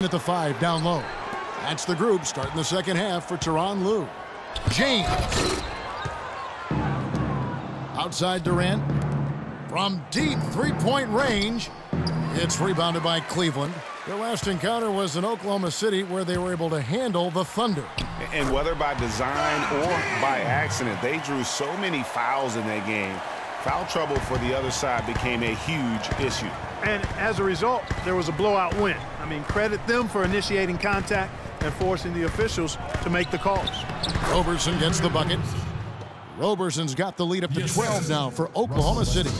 at the 5 down low. That's the group starting the second half for Tyronn Lue. James. Outside Durant. From deep three-point range. It's rebounded by Cleveland. Their last encounter was in Oklahoma City where they were able to handle the Thunder. And whether by design or by accident, they drew so many fouls in that game. Foul trouble for the other side became a huge issue. And as a result, there was a blowout win. I mean, credit them for initiating contact and forcing the officials to make the calls. Roberson gets the bucket. Roberson's got the lead up to 12 now for Oklahoma City.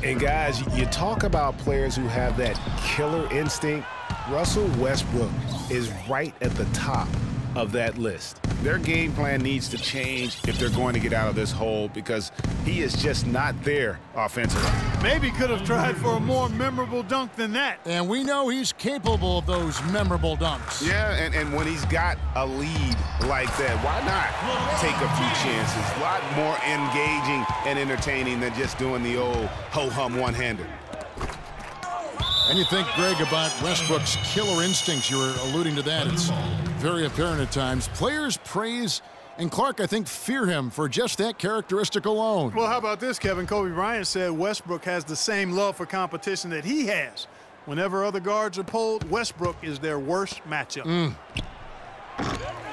And guys, you talk about players who have that killer instinct. Russell Westbrook is right at the top of that list. Their game plan needs to change if they're going to get out of this hole because he is just not there offensively. Maybe could have tried for a more memorable dunk than that. And we know he's capable of those memorable dunks. Yeah, and when he's got a lead like that, why not take a few chances? A lot more engaging and entertaining than just doing the old ho-hum one-hander. And you think, Greg, about Westbrook's killer instincts. You were alluding to that. It's very apparent at times. Players praise, and Clark, I think, fear him for just that characteristic alone. Well, how about this, Kevin? Kobe Bryant said Westbrook has the same love for competition that he has. Whenever other guards are pulled, Westbrook is their worst matchup.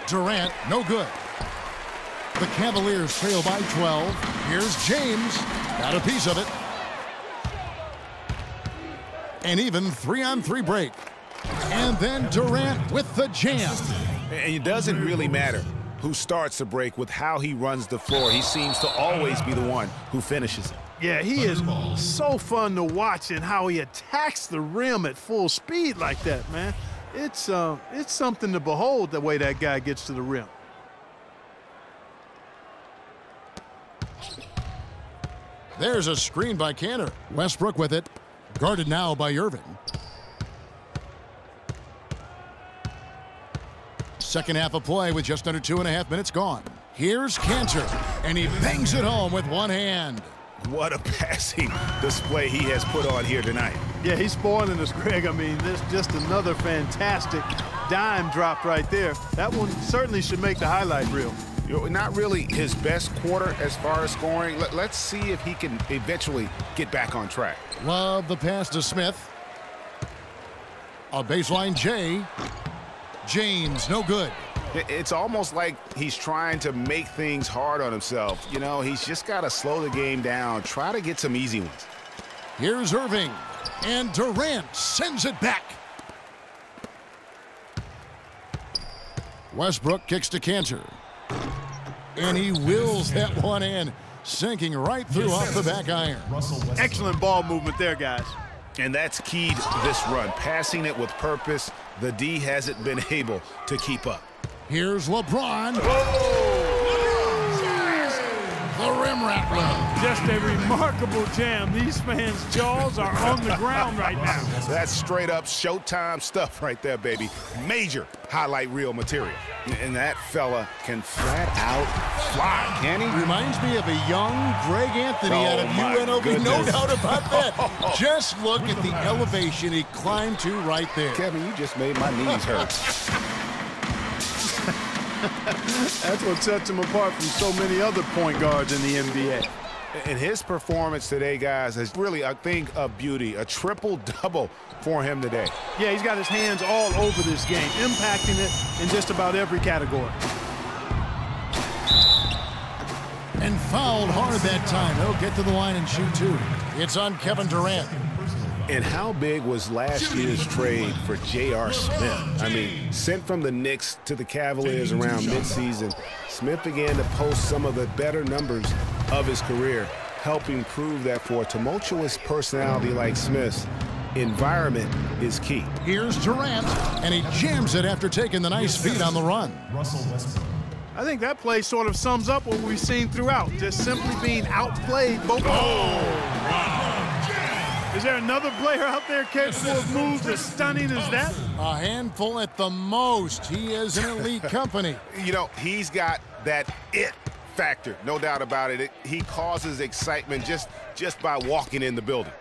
Durant, no good. The Cavaliers trail by 12. Here's James. Got a piece of it. And even 3-on-3 break. And then Durant with the jam. And it doesn't really matter who starts the break with how he runs the floor. He seems to always be the one who finishes it. Yeah, he is so fun to watch and how he attacks the rim at full speed like that, man. It's something to behold the way that guy gets to the rim. There's a screen by Kanter. Westbrook with it. Guarded now by Irving. Second half of play with just under 2.5 minutes gone. Here's Kanter, and he bangs it home with one hand. What a passing display he has put on here tonight. Yeah, he's spoiling us, Greg. I mean, this just another fantastic dime drop right there. That one certainly should make the highlight reel. You know, not really his best quarter as far as scoring. Let's see if he can eventually get back on track. Love the pass to Smith. A baseline J. James, no good. It's almost like he's trying to make things hard on himself. You know, he's just got to slow the game down, try to get some easy ones. Here's Irving, and Durant sends it back. Westbrook kicks to Kanter. And he wills that one in, sinking right through off the back iron. Excellent ball movement there, guys. And that's key to this run, passing it with purpose. The D hasn't been able to keep up. Here's LeBron. The rim rattler. Just a remarkable jam. These fans' jaws are on the ground right now. That's straight up Showtime stuff right there, baby. Major highlight reel material. And that fella can flat out fly, can he? Reminds me of a young Greg Anthony out of UNLV. Goodness. No doubt about that. Just look at the elevation he climbed to right there. Kevin, you just made my knees hurt. That's what sets him apart from so many other point guards in the NBA. And his performance today, guys, is really a thing of beauty. A triple-double for him today. Yeah, he's got his hands all over this game, impacting it in just about every category. And fouled hard that time. He'll get to the line and shoot two. It's on Kevin Durant. And how big was last year's trade for J.R. Smith? I mean, sent from the Knicks to the Cavaliers around midseason, Smith began to post some of the better numbers of his career, helping prove that for a tumultuous personality like Smith's, environment is key. Here's Durant, and he jams it after taking the nice feed on the run. I think that play sort of sums up what we've seen throughout, just simply being outplayed. Is there another player out there capable of moves as stunning as that? A handful at the most. He is an elite company. You know, he's got that it factor, no doubt about it. He causes excitement just by walking in the building.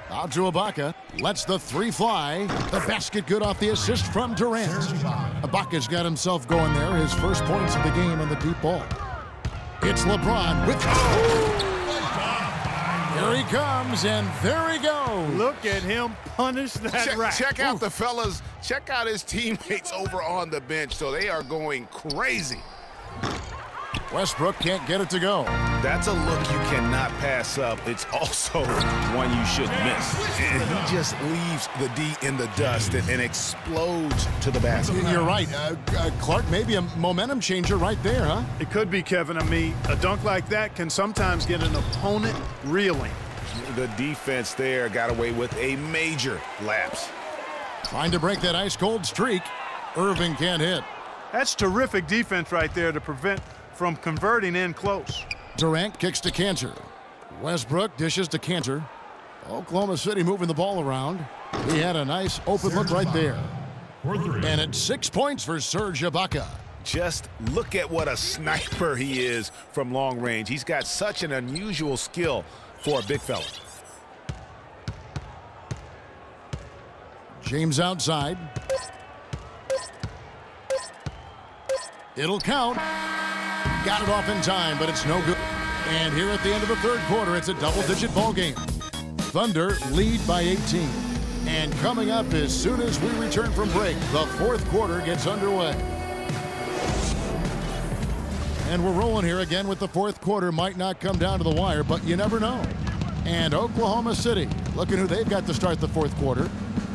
Out to Ibaka. Lets the three fly. The basket good off the assist from Durant. Ibaka's got himself going there. His first points of the game on the deep ball. It's LeBron with... Here he comes, and there he goes. Look at him punish that rack. Check out the fellas. Check out his teammates over on the bench. So they are going crazy. Westbrook can't get it to go. That's a look you cannot pass up. It's also one you shouldn't miss. And he just leaves the D in the dust and explodes to the basket. You're right. Clark, maybe a momentum changer right there, huh? It could be, Kevin. I mean, a dunk like that can sometimes get an opponent reeling. The defense there got away with a major lapse. Trying to break that ice-cold streak. Irving can't hit. That's terrific defense right there to prevent from converting in close. Durant kicks to Cantor. Westbrook dishes to Cantor. Oklahoma City moving the ball around. He had a nice open look right there. And it's 6 points for Serge Ibaka. Just look at what a sniper he is from long range. He's got such an unusual skill for a big fella. James outside. It'll count. Got it off in time, but it's no good. And here at the end of the third quarter, it's a double-digit ball game. Thunder lead by 18. And coming up as soon as we return from break, the fourth quarter gets underway. And we're rolling here again with the fourth quarter. Might not come down to the wire, but you never know. And Oklahoma City, looking who they've got to start the fourth quarter.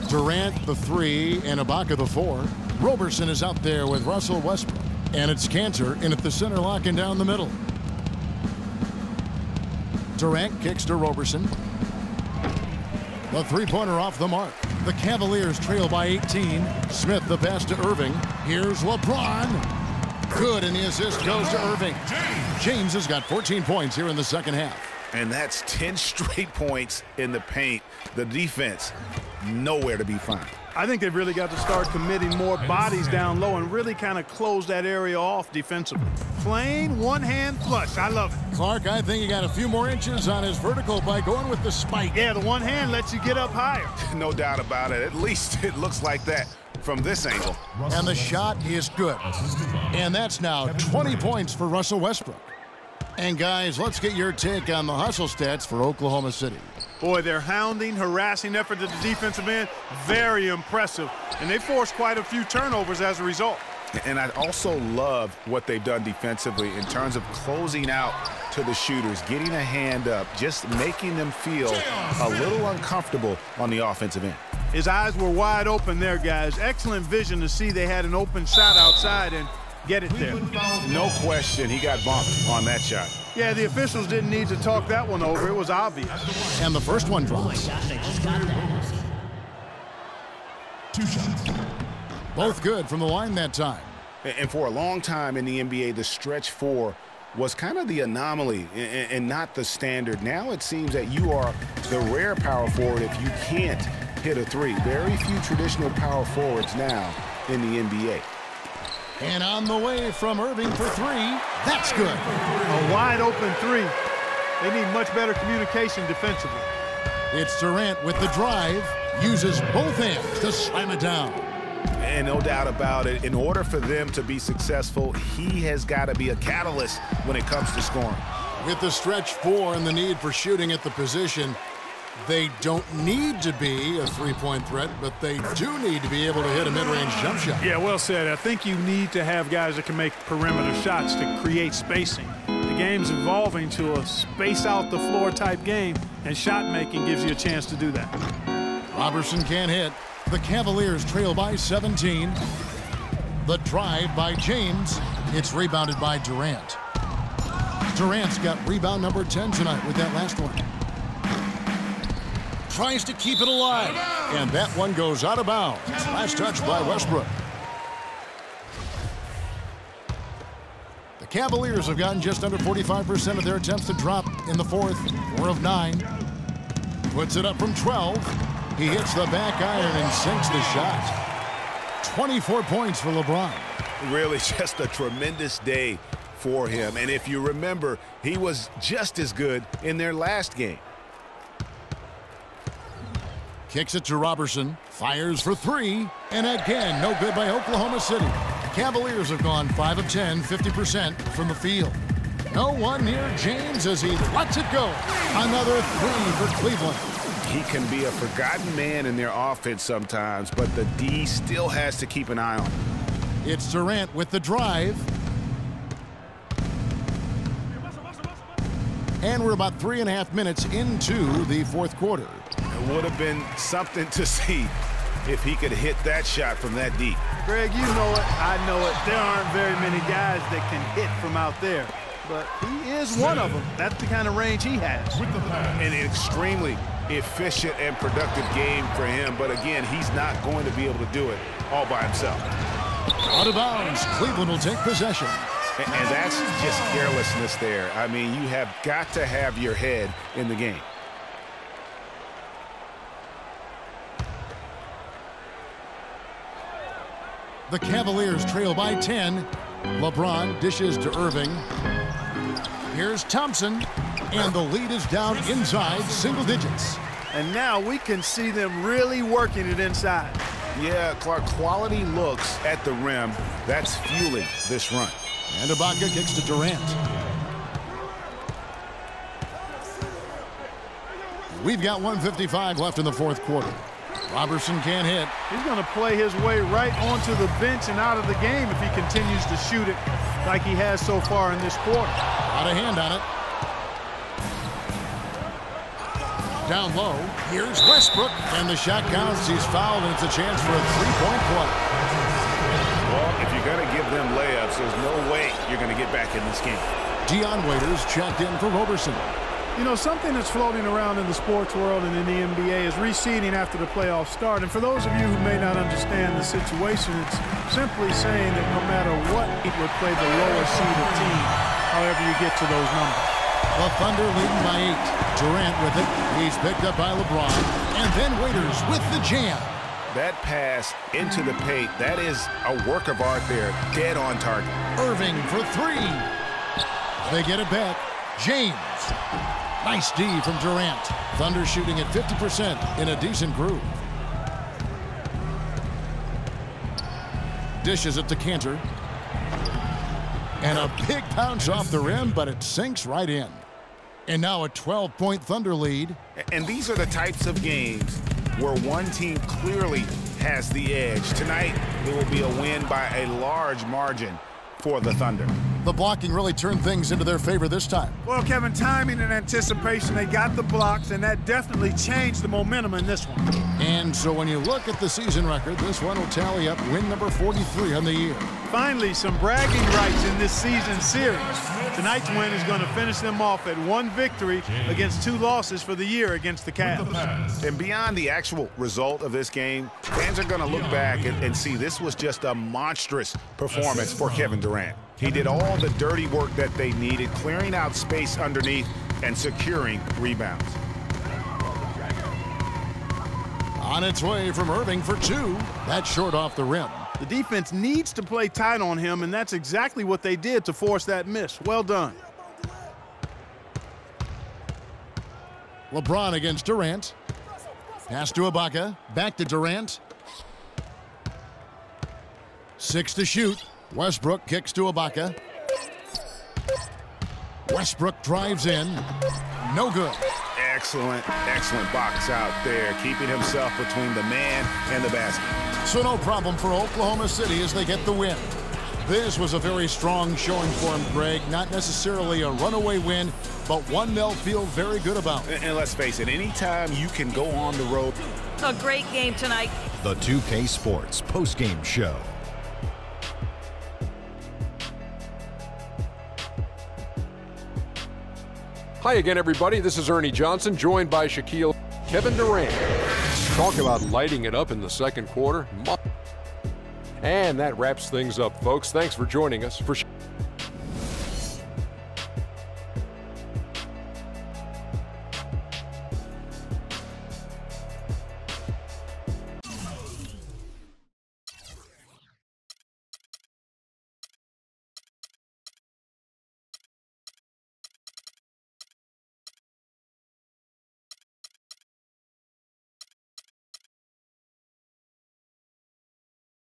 Durant the 3 and Ibaka the 4. Roberson is out there with Russell Westbrook. And it's Cantor in at the center, locking down the middle. Durant kicks to Roberson. The three-pointer off the mark. The Cavaliers trail by 18. Smith the pass to Irving. Here's LeBron. Good, and the assist goes to Irving. James has got 14 points here in the second half. And that's 10 straight points in the paint. The defense, nowhere to be found. I think they've really got to start committing more bodies down low and really kind of close that area off defensively. Plain one-hand flush. I love it. Clark, I think he got a few more inches on his vertical by going with the spike. Yeah, the one hand lets you get up higher. No doubt about it. At least it looks like that from this angle. And the shot is good. And that's now 20 points for Russell Westbrook. And guys, let's get your take on the hustle stats for Oklahoma City. Boy, their hounding, harassing effort at the defensive end, very impressive. And they forced quite a few turnovers as a result. And I also love what they've done defensively in terms of closing out to the shooters, getting a hand up, just making them feel a little uncomfortable on the offensive end. His eyes were wide open there, guys. Excellent vision to see they had an open shot outside and get it there. No question, he got bumped on that shot. Yeah, the officials didn't need to talk that one over. It was obvious. And the first one drops. 2 shots. Both good from the line that time. And for a long time in the NBA, the stretch 4 was kind of the anomaly and not the standard. Now it seems that you are the rare power forward if you can't hit a 3. Very few traditional power forwards now in the NBA. And on the way from Irving for 3. That's good. A wide open 3. They need much better communication defensively. It's Durant with the drive. Uses both hands to slam it down. And no doubt about it, in order for them to be successful, he has got to be a catalyst when it comes to scoring. With the stretch 4 and the need for shooting at the position, they don't need to be a three-point threat, but they do need to be able to hit a mid-range jump shot. Yeah, well said. I think you need to have guys that can make perimeter shots to create spacing. The game's evolving to a space-out-the-floor type game, and shot-making gives you a chance to do that. Roberson can't hit. The Cavaliers trail by 17. The drive by James. It's rebounded by Durant. Durant's got rebound number 10 tonight with that last one. Tries to keep it alive. And that one goes out of bounds. Last touch by Westbrook. The Cavaliers have gotten just under 45% of their attempts to drop in the fourth. 4 of 9. Puts it up from 12. He hits the back iron and sinks the shot. 24 points for LeBron. Really just a tremendous day for him. And if you remember, he was just as good in their last game. Kicks it to Robertson. Fires for three. And again, no good by Oklahoma City. Cavaliers have gone 5 of 10, 50% from the field. No one near James as he lets it go. Another three for Cleveland. He can be a forgotten man in their offense sometimes, but the D still has to keep an eye on him. It's Durant with the drive. And we're about 3.5 minutes into the fourth quarter. It would have been something to see if he could hit that shot from that deep. Greg, you know it, I know it. There aren't very many guys that can hit from out there. But he is one of them. That's the kind of range he has. An extremely efficient and productive game for him. But again, he's not going to be able to do it all by himself. Out of bounds. Cleveland will take possession. And that's just carelessness there. I mean, you have got to have your head in the game. The Cavaliers trail by 10. LeBron dishes to Irving. Here's Thompson. And the lead is down inside single digits. And now we can see them really working it inside. Yeah, Clark, quality looks at the rim. That's fueling this run. And Ibaka kicks to Durant. We've got 1:55 left in the fourth quarter. Robertson can't hit. He's going to play his way right onto the bench and out of the game if he continues to shoot it like he has so far in this quarter. Got a hand on it. Down low. Here's Westbrook. And the shot counts. He's fouled, and it's a chance for a three-point play. Well, if you're going to give them layups, there's no way you're going to get back in this game. Dion Waiters checked in for Robertson. You know, something that's floating around in the sports world and in the NBA is reseeding after the playoffs start. And for those of you who may not understand the situation, it's simply saying that no matter what, it would play the lower seeded team, however you get to those numbers. The Thunder leading by 8. Durant with it. He's picked up by LeBron. And then Waiters with the jam. That pass into the paint, that is a work of art there. Dead on target. Irving for three. They get it back. James. Nice D from Durant. Thunder shooting at 50% in a decent groove. Dishes it to Cantor. And a big bounce off the rim, but it sinks right in. And now a 12-point Thunder lead. And these are the types of games where one team clearly has the edge. Tonight, it will be a win by a large margin for the Thunder. The blocking really turned things into their favor this time. Well, Kevin, timing and anticipation, they got the blocks, and that definitely changed the momentum in this one. And so when you look at the season record, this one will tally up win number 43 on the year. Finally, some bragging rights in this season series. Tonight's win is going to finish them off at 1 victory against 2 losses for the year against the Cavs. And beyond the actual result of this game, fans are going to look back and see this was just a monstrous performance for Kevin Durant. He did all the dirty work that they needed, clearing out space underneath and securing rebounds. On its way from Irving for 2. That's short off the rim. The defense needs to play tight on him, and that's exactly what they did to force that miss. Well done. LeBron against Durant. Pass to Ibaka. Back to Durant. 6 to shoot. Westbrook kicks to Ibaka. Westbrook drives in. No good. Excellent, excellent box out there, keeping himself between the man and the basket. So no problem for Oklahoma City as they get the win. This was a very strong showing for him, Greg. Not necessarily a runaway win, but one they'll feel very good about. And let's face it, anytime you can go on the road. A great game tonight. The 2K Sports postgame show. Hi again, everybody. This is Ernie Johnson, joined by Shaquille Kevin Durant. Talk about lighting it up in the second quarter. And that wraps things up, folks. Thanks for joining us. For